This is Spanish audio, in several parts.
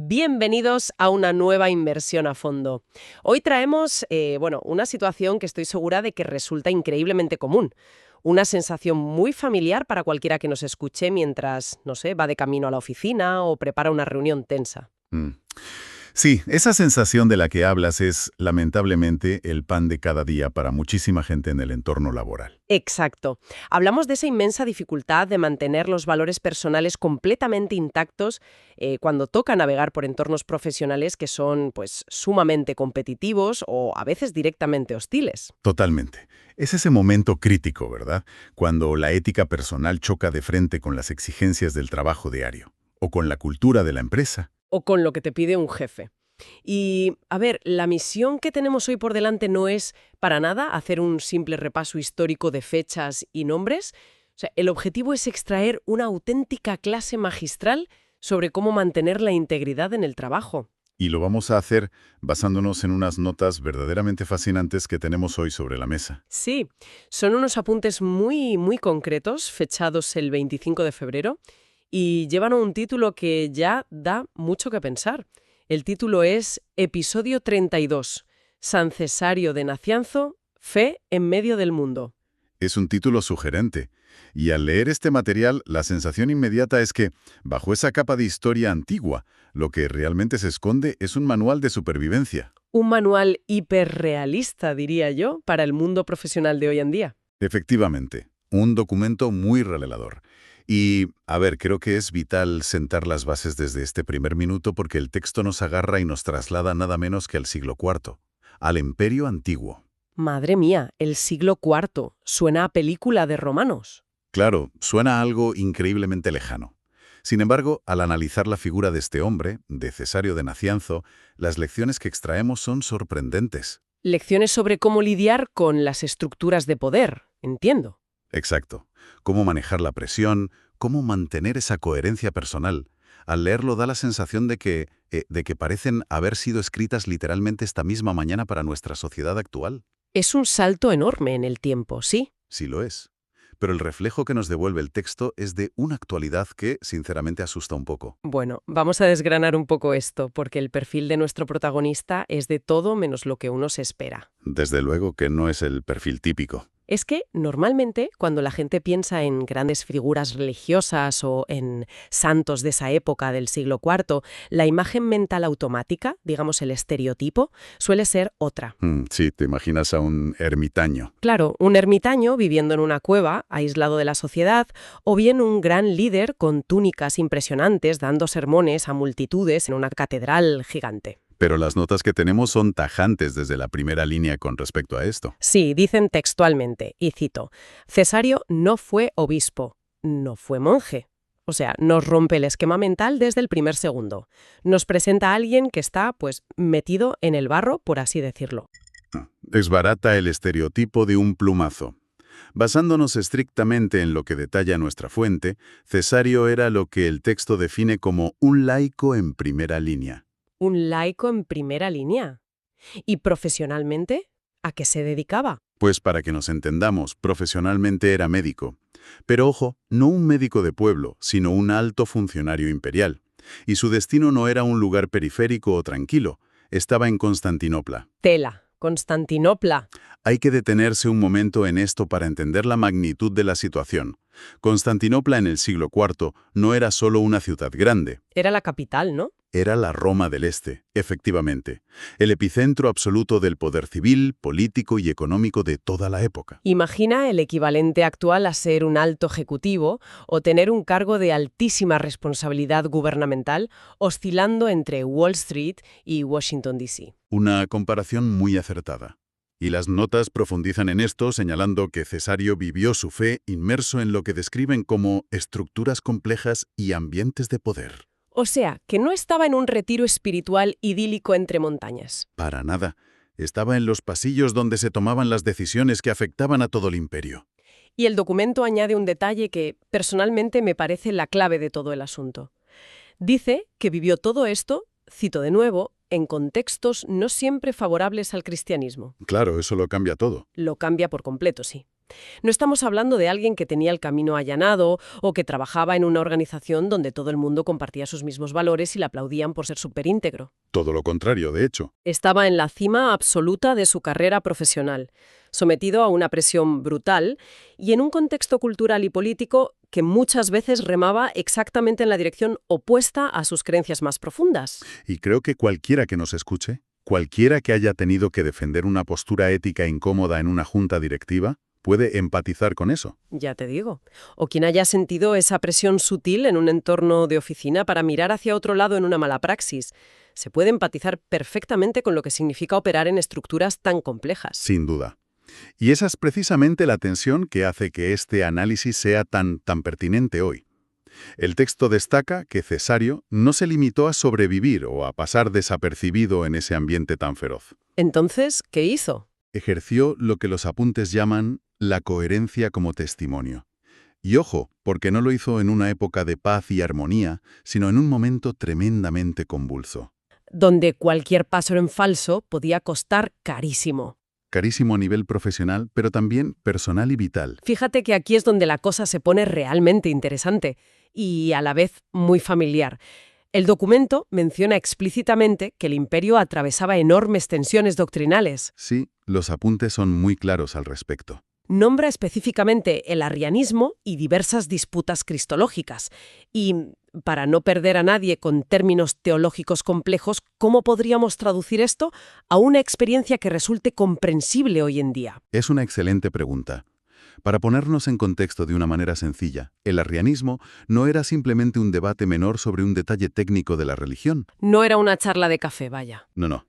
Bienvenidos a una nueva inversión a fondo. Hoy traemos, una situación que estoy segura de que resulta increíblemente común. Una sensación muy familiar para cualquiera que nos escuche mientras, no sé, va de camino a la oficina o prepara una reunión tensa. Mm. Sí, esa sensación de la que hablas es, lamentablemente, el pan de cada día para muchísima gente en el entorno laboral. Exacto. Hablamos de esa inmensa dificultad de mantener los valores personales completamente intactos cuando toca navegar por entornos profesionales que son, pues, sumamente competitivos o a veces directamente hostiles. Totalmente. Es ese momento crítico, ¿verdad? Cuando la ética personal choca de frente con las exigencias del trabajo diario, o con la cultura de la empresa. O con lo que te pide un jefe. Y, a ver, la misión que tenemos hoy por delante no es para nada hacer un simple repaso histórico de fechas y nombres. O sea, el objetivo es extraer una auténtica clase magistral sobre cómo mantener la integridad en el trabajo. Y lo vamos a hacer basándonos en unas notas verdaderamente fascinantes que tenemos hoy sobre la mesa. Sí, son unos apuntes muy, muy concretos, fechados el 25 de febrero, y llevan un título que ya da mucho que pensar. El título es Episodio 32, San Cesario de Nacianzo, Fe en medio del mundo. Es un título sugerente. Y al leer este material, la sensación inmediata es que, bajo esa capa de historia antigua, lo que realmente se esconde es un manual de supervivencia. Un manual hiperrealista, diría yo, para el mundo profesional de hoy en día. Efectivamente, un documento muy revelador. Y, a ver, creo que es vital sentar las bases desde este primer minuto porque el texto nos agarra y nos traslada nada menos que al siglo IV, al Imperio Antiguo. Madre mía, el siglo IV. Suena a película de romanos. Claro, suena a algo increíblemente lejano. Sin embargo, al analizar la figura de este hombre, de Cesario de Nacianzo, las lecciones que extraemos son sorprendentes. Lecciones sobre cómo lidiar con las estructuras de poder, entiendo. Exacto. Cómo manejar la presión, cómo mantener esa coherencia personal. Al leerlo da la sensación de que parecen haber sido escritas literalmente esta misma mañana para nuestra sociedad actual. Es un salto enorme en el tiempo, ¿sí? Sí lo es. Pero el reflejo que nos devuelve el texto es de una actualidad que, sinceramente, asusta un poco. Bueno, vamos a desgranar un poco esto, porque el perfil de nuestro protagonista es de todo menos lo que uno se espera. Desde luego que no es el perfil típico. Es que, normalmente, cuando la gente piensa en grandes figuras religiosas o en santos de esa época del siglo IV, la imagen mental automática, digamos el estereotipo, suele ser otra. Sí, te imaginas a un ermitaño. Claro, un ermitaño viviendo en una cueva, aislado de la sociedad, o bien un gran líder con túnicas impresionantes dando sermones a multitudes en una catedral gigante. Pero las notas que tenemos son tajantes desde la primera línea con respecto a esto. Sí, dicen textualmente, y cito, Cesario no fue obispo, no fue monje. O sea, nos rompe el esquema mental desde el primer segundo. Nos presenta a alguien que está, pues, metido en el barro, por así decirlo. Desbarata el estereotipo de un plumazo. Basándonos estrictamente en lo que detalla nuestra fuente, Cesario era lo que el texto define como un laico en primera línea. Un laico en primera línea. ¿Y profesionalmente? ¿A qué se dedicaba? Pues para que nos entendamos, profesionalmente era médico. Pero ojo, no un médico de pueblo, sino un alto funcionario imperial. Y su destino no era un lugar periférico o tranquilo, estaba en Constantinopla. Tela, Constantinopla. Hay que detenerse un momento en esto para entender la magnitud de la situación. Constantinopla en el siglo IV no era solo una ciudad grande. Era la capital, ¿no? Era la Roma del Este, efectivamente, el epicentro absoluto del poder civil, político y económico de toda la época. Imagina el equivalente actual a ser un alto ejecutivo o tener un cargo de altísima responsabilidad gubernamental oscilando entre Wall Street y Washington, D.C. Una comparación muy acertada. Y las notas profundizan en esto, señalando que Cesario vivió su fe inmerso en lo que describen como estructuras complejas y ambientes de poder. O sea, que no estaba en un retiro espiritual idílico entre montañas. Para nada. Estaba en los pasillos donde se tomaban las decisiones que afectaban a todo el imperio. Y el documento añade un detalle que, personalmente, me parece la clave de todo el asunto. Dice que vivió todo esto, cito de nuevo, en contextos no siempre favorables al cristianismo. Claro, eso lo cambia todo. Lo cambia por completo, sí. No estamos hablando de alguien que tenía el camino allanado o que trabajaba en una organización donde todo el mundo compartía sus mismos valores y le aplaudían por ser superíntegro. Todo lo contrario, de hecho. Estaba en la cima absoluta de su carrera profesional, sometido a una presión brutal y en un contexto cultural y político que muchas veces remaba exactamente en la dirección opuesta a sus creencias más profundas. Y creo que cualquiera que nos escuche, cualquiera que haya tenido que defender una postura ética incómoda en una junta directiva, puede empatizar con eso. Ya te digo. O quien haya sentido esa presión sutil en un entorno de oficina para mirar hacia otro lado en una mala praxis. Se puede empatizar perfectamente con lo que significa operar en estructuras tan complejas. Sin duda. Y esa es precisamente la tensión que hace que este análisis sea tan pertinente hoy. El texto destaca que Cesario no se limitó a sobrevivir o a pasar desapercibido en ese ambiente tan feroz. Entonces, ¿qué hizo? Ejerció lo que los apuntes llaman la coherencia como testimonio. Y ojo, porque no lo hizo en una época de paz y armonía, sino en un momento tremendamente convulso. Donde cualquier paso en falso podía costar carísimo. Carísimo a nivel profesional, pero también personal y vital. Fíjate que aquí es donde la cosa se pone realmente interesante y a la vez muy familiar. El documento menciona explícitamente que el imperio atravesaba enormes tensiones doctrinales. Sí, los apuntes son muy claros al respecto. Nombra específicamente el arrianismo y diversas disputas cristológicas. Y, para no perder a nadie con términos teológicos complejos, ¿cómo podríamos traducir esto a una experiencia que resulte comprensible hoy en día? Es una excelente pregunta. Para ponernos en contexto de una manera sencilla, el arrianismo no era simplemente un debate menor sobre un detalle técnico de la religión. No era una charla de café, vaya. No.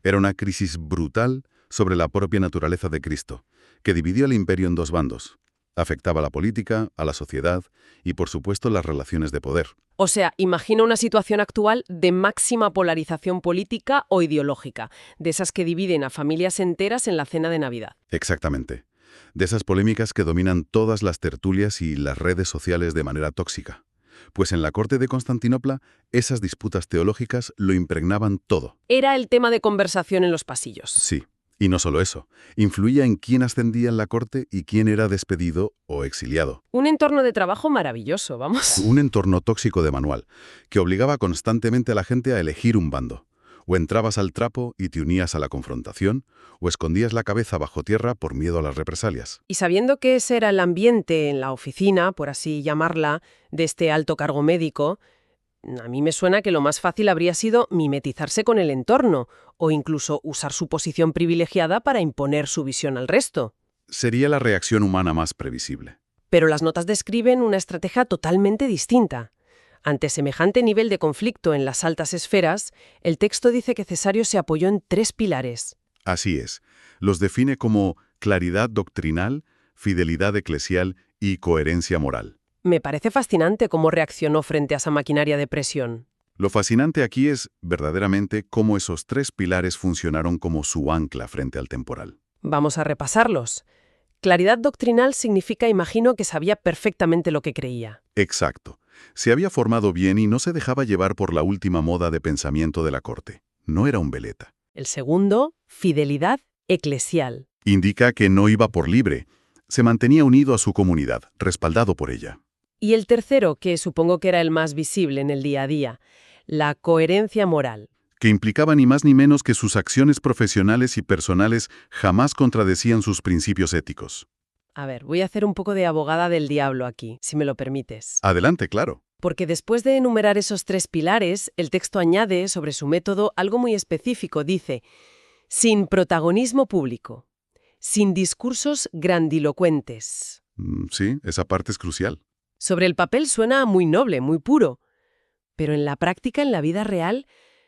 Era una crisis brutal sobre la propia naturaleza de Cristo, que dividió al imperio en dos bandos. Afectaba a la política, a la sociedad y, por supuesto, las relaciones de poder. O sea, imagina una situación actual de máxima polarización política o ideológica, de esas que dividen a familias enteras en la cena de Navidad. Exactamente. De esas polémicas que dominan todas las tertulias y las redes sociales de manera tóxica. Pues en la corte de Constantinopla, esas disputas teológicas lo impregnaban todo. Era el tema de conversación en los pasillos. Sí. Y no solo eso, influía en quién ascendía en la corte y quién era despedido o exiliado. Un entorno de trabajo maravilloso, vamos. Un entorno tóxico de manual, que obligaba constantemente a la gente a elegir un bando. O entrabas al trapo y te unías a la confrontación, o escondías la cabeza bajo tierra por miedo a las represalias. Y sabiendo que ese era el ambiente en la oficina, por así llamarla, de este alto cargo médico, a mí me suena que lo más fácil habría sido mimetizarse con el entorno o incluso usar su posición privilegiada para imponer su visión al resto. Sería la reacción humana más previsible. Pero las notas describen una estrategia totalmente distinta. Ante semejante nivel de conflicto en las altas esferas, el texto dice que Cesario se apoyó en 3 pilares. Así es. Los define como claridad doctrinal, fidelidad eclesial y coherencia moral. Me parece fascinante cómo reaccionó frente a esa maquinaria de presión. Lo fascinante aquí es, verdaderamente, cómo esos 3 pilares funcionaron como su ancla frente al temporal. Vamos a repasarlos. Claridad doctrinal significa, imagino, que sabía perfectamente lo que creía. Exacto. Se había formado bien y no se dejaba llevar por la última moda de pensamiento de la corte. No era un veleta. El segundo, fidelidad eclesial. Indica que no iba por libre. Se mantenía unido a su comunidad, respaldado por ella. Y el tercero, que supongo que era el más visible en el día a día, la coherencia moral. Que implicaba ni más ni menos que sus acciones profesionales y personales jamás contradecían sus principios éticos. A ver, voy a hacer un poco de abogada del diablo aquí, si me lo permites. Adelante, claro. Porque después de enumerar esos 3 pilares, el texto añade sobre su método algo muy específico. Dice, sin protagonismo público, sin discursos grandilocuentes. Sí, esa parte es crucial. Sobre el papel suena muy noble, muy puro, pero en la práctica, en la vida real,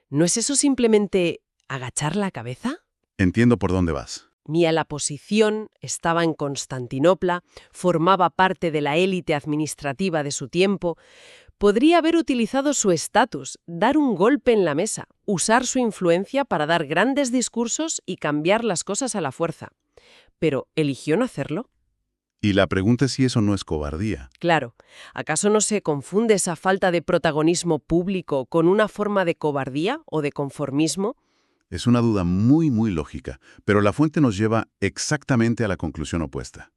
¿no es eso simplemente agachar la cabeza? Entiendo por dónde vas. Mía la posición, estaba en Constantinopla, formaba parte de la élite administrativa de su tiempo. Podría haber utilizado su estatus, dar un golpe en la mesa, usar su influencia para dar grandes discursos y cambiar las cosas a la fuerza. Pero ¿eligió no hacerlo? Y la pregunta es si eso no es cobardía. Claro, ¿acaso no se confunde esa falta de protagonismo público con una forma de cobardía o de conformismo? Es una duda muy lógica, pero la fuente nos lleva exactamente a la conclusión opuesta.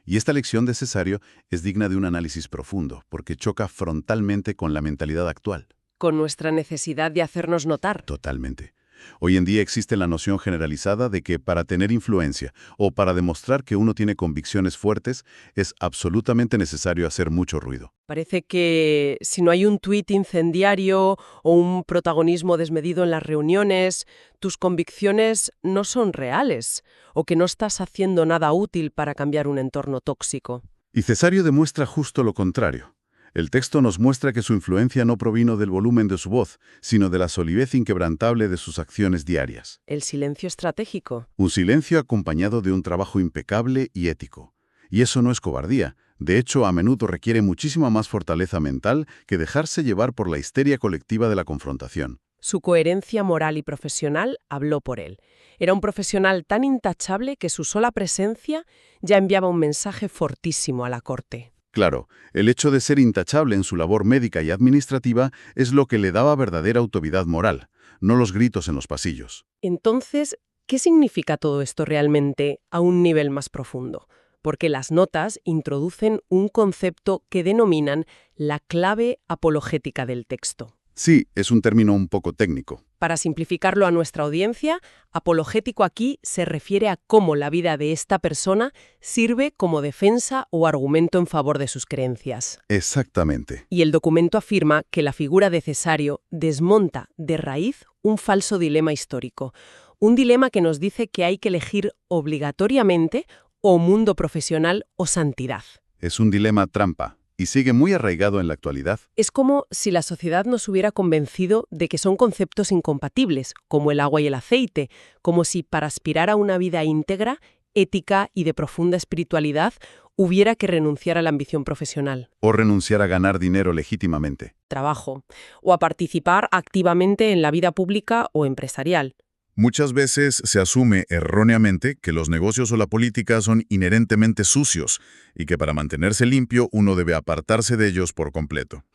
Y esta lección de Cesario es digna de un análisis profundo, porque choca frontalmente con la mentalidad actual. Con nuestra necesidad de hacernos notar. Totalmente. Hoy en día existe la noción generalizada de que para tener influencia o para demostrar que uno tiene convicciones fuertes, es absolutamente necesario hacer mucho ruido. Parece que si no hay un tuit incendiario o un protagonismo desmedido en las reuniones, tus convicciones no son reales o que no estás haciendo nada útil para cambiar un entorno tóxico. Y Cesario demuestra justo lo contrario. El texto nos muestra que su influencia no provino del volumen de su voz, sino de la solidez inquebrantable de sus acciones diarias. El silencio estratégico. Un silencio acompañado de un trabajo impecable y ético. Y eso no es cobardía. De hecho, a menudo requiere muchísima más fortaleza mental que dejarse llevar por la histeria colectiva de la confrontación. Su coherencia moral y profesional habló por él. Era un profesional tan intachable que su sola presencia ya enviaba un mensaje fortísimo a la corte. Claro, el hecho de ser intachable en su labor médica y administrativa es lo que le daba verdadera autoridad moral, no los gritos en los pasillos. Entonces, ¿qué significa todo esto realmente a un nivel más profundo? Porque las notas introducen un concepto que denominan la clave apologética del texto. Sí, es un término un poco técnico. Para simplificarlo a nuestra audiencia, apologético aquí se refiere a cómo la vida de esta persona sirve como defensa o argumento en favor de sus creencias. Exactamente. Y el documento afirma que la figura de Cesario desmonta de raíz un falso dilema histórico. Un dilema que nos dice que hay que elegir obligatoriamente o mundo profesional o santidad. Es un dilema trampa. Y sigue muy arraigado en la actualidad. Es como si la sociedad nos hubiera convencido de que son conceptos incompatibles, como el agua y el aceite, como si para aspirar a una vida íntegra, ética y de profunda espiritualidad hubiera que renunciar a la ambición profesional. O renunciar a ganar dinero legítimamente. Trabajo. O a participar activamente en la vida pública o empresarial. Muchas veces se asume erróneamente que los negocios o la política son inherentemente sucios y que para mantenerse limpio uno debe apartarse de ellos por completo.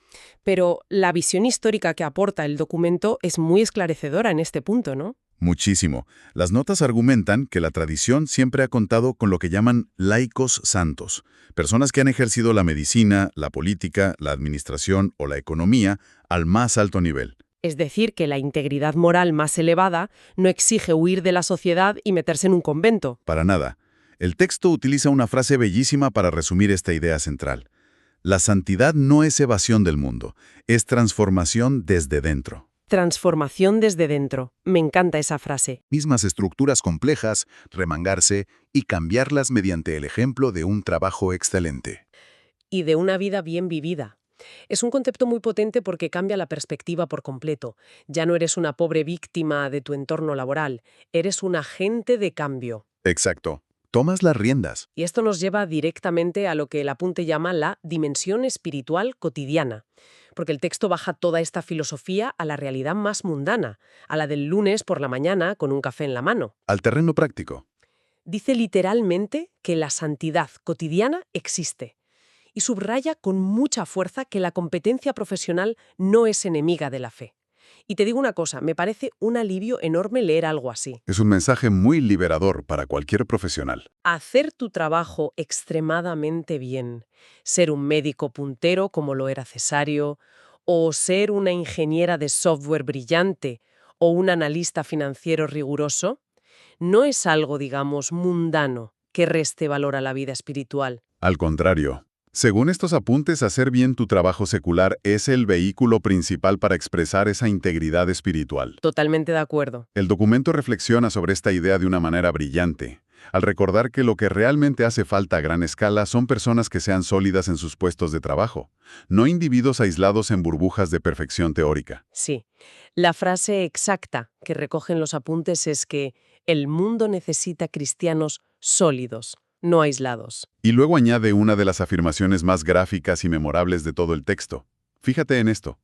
Pero la visión histórica que aporta el documento es muy esclarecedora en este punto, ¿no? Muchísimo. Las notas argumentan que la tradición siempre ha contado con lo que llaman laicos santos, personas que han ejercido la medicina, la política, la administración o la economía al más alto nivel. Es decir, que la integridad moral más elevada no exige huir de la sociedad y meterse en un convento. Para nada. El texto utiliza una frase bellísima para resumir esta idea central. La santidad no es evasión del mundo, es transformación desde dentro. Transformación desde dentro. Me encanta esa frase. Mismas estructuras complejas, remangarse y cambiarlas mediante el ejemplo de un trabajo excelente. Y de una vida bien vivida. Es un concepto muy potente porque cambia la perspectiva por completo. Ya no eres una pobre víctima de tu entorno laboral, eres un agente de cambio. Exacto. Tomas las riendas. Y esto nos lleva directamente a lo que el apunte llama la dimensión espiritual cotidiana. Porque el texto baja toda esta filosofía a la realidad más mundana, a la del lunes por la mañana con un café en la mano. Al terreno práctico. Dice literalmente que la santidad cotidiana existe. Y subraya con mucha fuerza que la competencia profesional no es enemiga de la fe. Y te digo una cosa, me parece un alivio enorme leer algo así. Es un mensaje muy liberador para cualquier profesional. Hacer tu trabajo extremadamente bien, ser un médico puntero como lo era Cesario, o ser una ingeniera de software brillante, o un analista financiero riguroso, no es algo, digamos, mundano que reste valor a la vida espiritual. Al contrario. Según estos apuntes, hacer bien tu trabajo secular es el vehículo principal para expresar esa integridad espiritual. Totalmente de acuerdo. El documento reflexiona sobre esta idea de una manera brillante, al recordar que lo que realmente hace falta a gran escala son personas que sean sólidas en sus puestos de trabajo, no individuos aislados en burbujas de perfección teórica. Sí. La frase exacta que recogen los apuntes es que el mundo necesita cristianos sólidos, no aislados. Y luego añade una de las afirmaciones más gráficas y memorables de todo el texto. Fíjate en esto.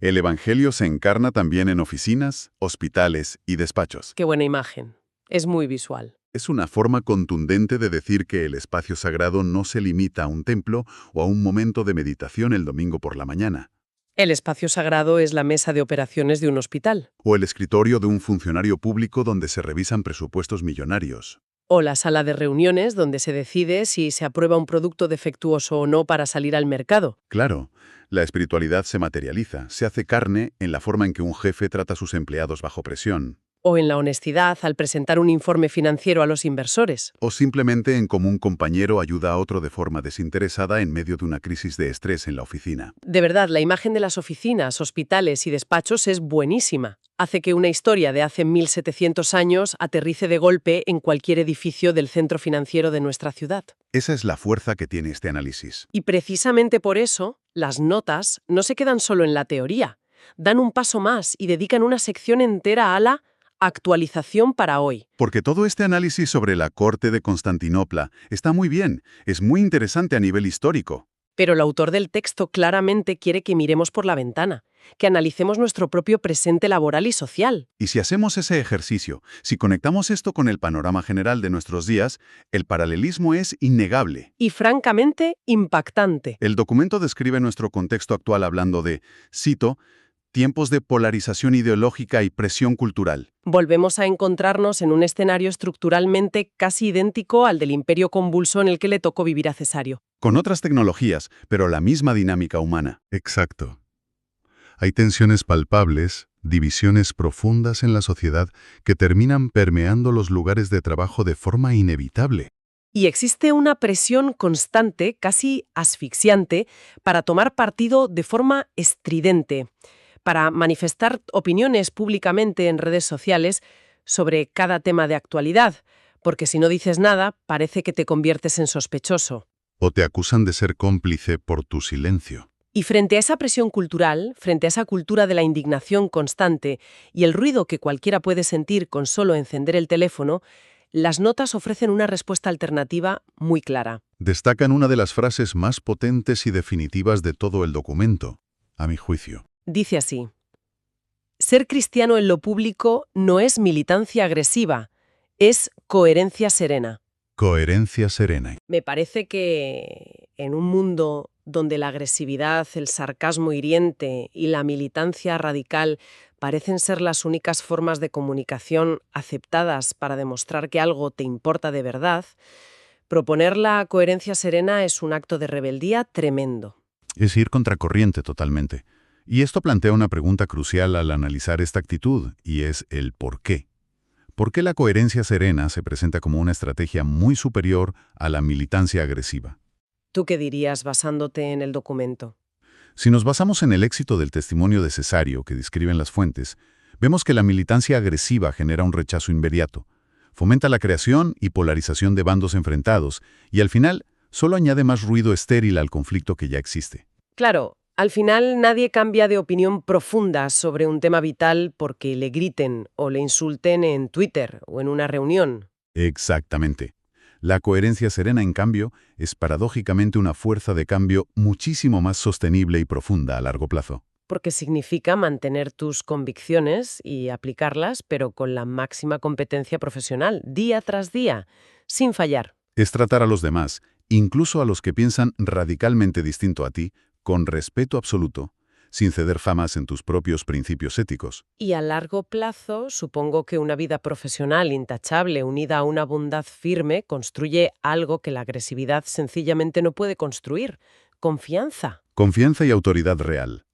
El Evangelio se encarna también en oficinas, hospitales y despachos. Qué buena imagen. Es muy visual. Es una forma contundente de decir que el espacio sagrado no se limita a un templo o a un momento de meditación el domingo por la mañana. El espacio sagrado es la mesa de operaciones de un hospital. O el escritorio de un funcionario público donde se revisan presupuestos millonarios. O la sala de reuniones donde se decide si se aprueba un producto defectuoso o no para salir al mercado. Claro, la espiritualidad se materializa, se hace carne en la forma en que un jefe trata a sus empleados bajo presión. O en la honestidad al presentar un informe financiero a los inversores. O simplemente en cómo un compañero ayuda a otro de forma desinteresada en medio de una crisis de estrés en la oficina. De verdad, la imagen de las oficinas, hospitales y despachos es buenísima. Hace que una historia de hace 1700 años aterrice de golpe en cualquier edificio del centro financiero de nuestra ciudad. Esa es la fuerza que tiene este análisis. Y precisamente por eso, las notas no se quedan solo en la teoría. Dan un paso más y dedican una sección entera a la actualización para hoy. Porque todo este análisis sobre la corte de Constantinopla está muy bien, es muy interesante a nivel histórico. Pero el autor del texto claramente quiere que miremos por la ventana, que analicemos nuestro propio presente laboral y social. Y si hacemos ese ejercicio, si conectamos esto con el panorama general de nuestros días, el paralelismo es innegable. Y francamente, impactante. El documento describe nuestro contexto actual hablando de, cito, tiempos de polarización ideológica y presión cultural. Volvemos a encontrarnos en un escenario estructuralmente casi idéntico al del imperio convulso en el que le tocó vivir a Cesario. Con otras tecnologías, pero la misma dinámica humana. Exacto. Hay tensiones palpables, divisiones profundas en la sociedad que terminan permeando los lugares de trabajo de forma inevitable. Y existe una presión constante, casi asfixiante, para tomar partido de forma estridente, para manifestar opiniones públicamente en redes sociales sobre cada tema de actualidad, porque si no dices nada, parece que te conviertes en sospechoso. O te acusan de ser cómplice por tu silencio. Y frente a esa presión cultural, frente a esa cultura de la indignación constante y el ruido que cualquiera puede sentir con solo encender el teléfono, las notas ofrecen una respuesta alternativa muy clara. Destacan una de las frases más potentes y definitivas de todo el documento, a mi juicio. Dice así: ser cristiano en lo público no es militancia agresiva, es coherencia serena. Coherencia serena. Me parece que en un mundo donde la agresividad, el sarcasmo hiriente y la militancia radical parecen ser las únicas formas de comunicación aceptadas para demostrar que algo te importa de verdad, proponer la coherencia serena es un acto de rebeldía tremendo. Es ir contracorriente totalmente. Y esto plantea una pregunta crucial al analizar esta actitud, y es el por qué. ¿Por qué la coherencia serena se presenta como una estrategia muy superior a la militancia agresiva? ¿Tú qué dirías basándote en el documento? Si nos basamos en el éxito del testimonio de Cesario que describen las fuentes, vemos que la militancia agresiva genera un rechazo inmediato, fomenta la creación y polarización de bandos enfrentados, y al final solo añade más ruido estéril al conflicto que ya existe. Claro, al final nadie cambia de opinión profunda sobre un tema vital porque le griten o le insulten en Twitter o en una reunión. Exactamente. La coherencia serena, en cambio, es paradójicamente una fuerza de cambio muchísimo más sostenible y profunda a largo plazo. Porque significa mantener tus convicciones y aplicarlas, pero con la máxima competencia profesional, día tras día, sin fallar. Es tratar a los demás, incluso a los que piensan radicalmente distinto a ti, con respeto absoluto, sin ceder famas en tus propios principios éticos. Y a largo plazo, supongo que una vida profesional intachable unida a una bondad firme construye algo que la agresividad sencillamente no puede construir: confianza. Confianza y autoridad real.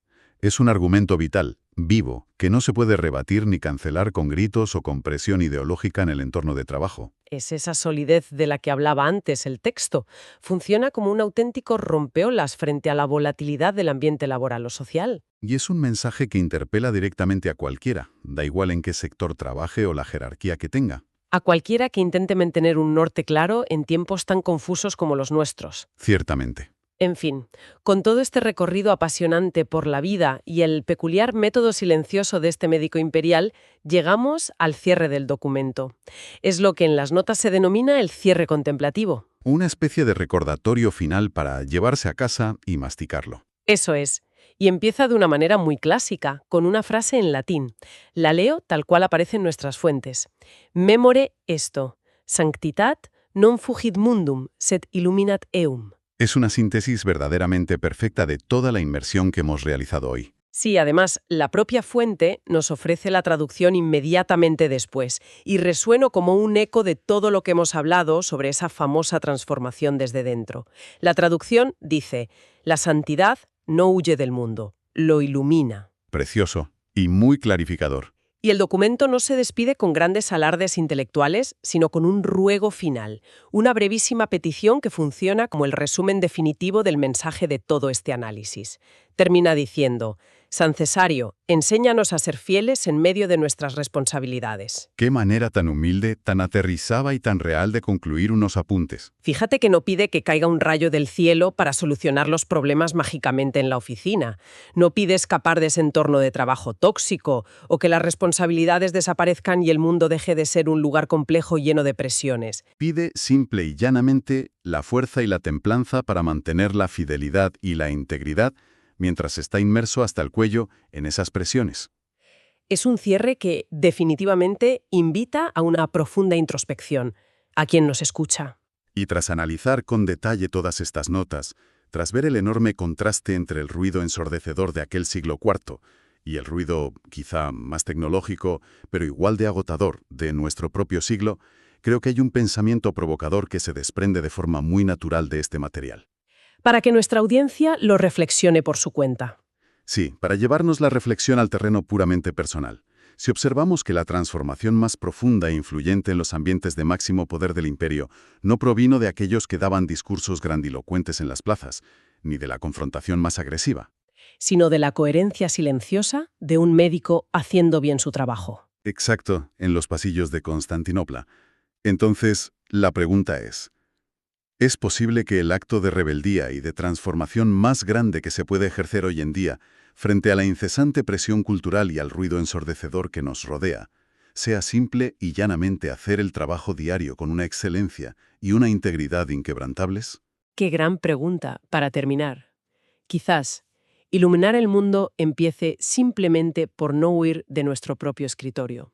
Es un argumento vital, vivo, que no se puede rebatir ni cancelar con gritos o con presión ideológica en el entorno de trabajo. Es esa solidez de la que hablaba antes el texto. Funciona como un auténtico rompeolas frente a la volatilidad del ambiente laboral o social. Y es un mensaje que interpela directamente a cualquiera, da igual en qué sector trabaje o la jerarquía que tenga. A cualquiera que intente mantener un norte claro en tiempos tan confusos como los nuestros. Ciertamente. En fin, con todo este recorrido apasionante por la vida y el peculiar método silencioso de este médico imperial, llegamos al cierre del documento. Es lo que en las notas se denomina el cierre contemplativo. Una especie de recordatorio final para llevarse a casa y masticarlo. Eso es. Y empieza de una manera muy clásica, con una frase en latín. La leo tal cual aparece en nuestras fuentes. Memore esto, sanctitat non fugit mundum, sed illuminat eum. Es una síntesis verdaderamente perfecta de toda la inmersión que hemos realizado hoy. Sí, además, la propia fuente nos ofrece la traducción inmediatamente después y resueno como un eco de todo lo que hemos hablado sobre esa famosa transformación desde dentro. La traducción dice, la santidad no huye del mundo, lo ilumina. Precioso y muy clarificador. Y el documento no se despide con grandes alardes intelectuales, sino con un ruego final, una brevísima petición que funciona como el resumen definitivo del mensaje de todo este análisis. Termina diciendo, San Cesario, enséñanos a ser fieles en medio de nuestras responsabilidades. Qué manera tan humilde, tan aterrizada y tan real de concluir unos apuntes. Fíjate que no pide que caiga un rayo del cielo para solucionar los problemas mágicamente en la oficina. No pide escapar de ese entorno de trabajo tóxico o que las responsabilidades desaparezcan y el mundo deje de ser un lugar complejo lleno de presiones. Pide simple y llanamente la fuerza y la templanza para mantener la fidelidad y la integridad mientras está inmerso hasta el cuello en esas presiones. Es un cierre que definitivamente invita a una profunda introspección a quien nos escucha. Y tras analizar con detalle todas estas notas, tras ver el enorme contraste entre el ruido ensordecedor de aquel siglo IV y el ruido quizá más tecnológico, pero igual de agotador, de nuestro propio siglo, creo que hay un pensamiento provocador que se desprende de forma muy natural de este material. Para que nuestra audiencia lo reflexione por su cuenta. Sí, para llevarnos la reflexión al terreno puramente personal. Si observamos que la transformación más profunda e influyente en los ambientes de máximo poder del imperio no provino de aquellos que daban discursos grandilocuentes en las plazas, ni de la confrontación más agresiva. Sino de la coherencia silenciosa de un médico haciendo bien su trabajo. Exacto, en los pasillos de Constantinopla. Entonces, la pregunta ¿es posible que el acto de rebeldía y de transformación más grande que se puede ejercer hoy en día, frente a la incesante presión cultural y al ruido ensordecedor que nos rodea, sea simple y llanamente hacer el trabajo diario con una excelencia y una integridad inquebrantables? Qué gran pregunta para terminar. Quizás iluminar el mundo empiece simplemente por no huir de nuestro propio escritorio.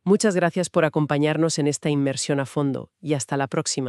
Muchas gracias por acompañarnos en esta inmersión a fondo y hasta la próxima.